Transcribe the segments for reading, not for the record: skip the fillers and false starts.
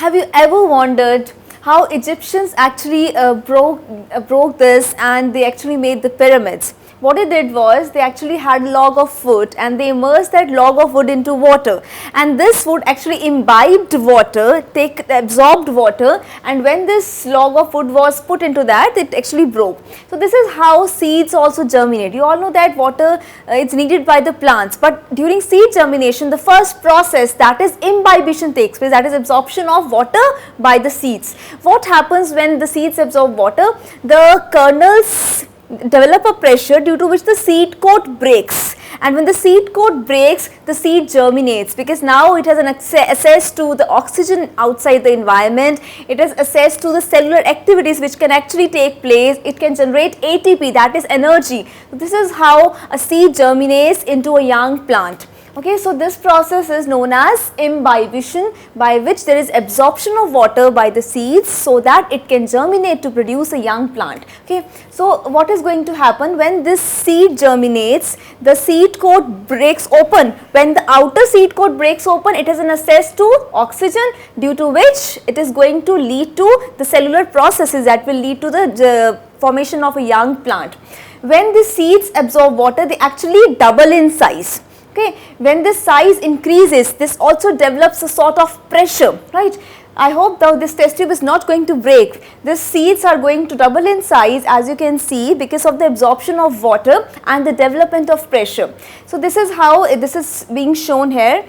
Have you ever wondered how Egyptians actually broke this and they actually made the pyramids? What they did was they actually had a log of wood and they immersed that log of wood into water, and this wood actually imbibed water, absorbed water, and when this log of wood was put into that, it actually broke. So this is how seeds also germinate. You all know that water is needed by the plants, but during seed germination the first process, that is imbibition, takes place, that is absorption of water by the seeds. What happens when the seeds absorb water? The kernels develop a pressure due to which the seed coat breaks, and when the seed coat breaks, the seed germinates, because now it has an access to the oxygen outside the environment, it has access to the cellular activities which can actually take place, it can generate ATP, that is energy. So this is how a seed germinates into a young plant. Okay, so this process is known as imbibition, by which there is absorption of water by the seeds so that it can germinate to produce a young plant. Okay, so what is going to happen when this seed germinates? The seed coat breaks open. When the outer seed coat breaks open, it has an access to oxygen, due to which it is going to lead to the cellular processes that will lead to the formation of a young plant. When the seeds absorb water, they actually double in size. Okay, when this size increases, this also develops a sort of pressure, right? I hope though this test tube is not going to break. The seeds are going to double in size, as you can see, because of the absorption of water and the development of pressure. So this is how this is being shown here.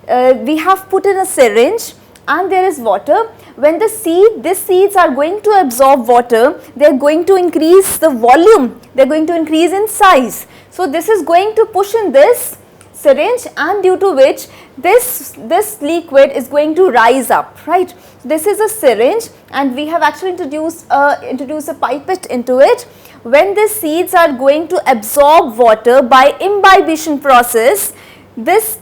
We have put in a syringe and there is water. When these seeds are going to absorb water, they are going to increase the volume, they are going to increase in size. So this is going to push in this syringe, and due to which this liquid is going to rise up, right? This is a syringe and we have actually introduced a pipette into it. When the seeds are going to absorb water by imbibition process, this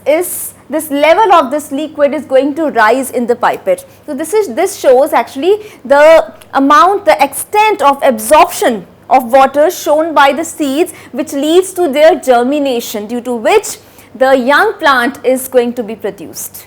level of this liquid is going to rise in the pipette. So this shows actually the extent of absorption of water shown by the seeds, which leads to their germination, due to which the young plant is going to be produced.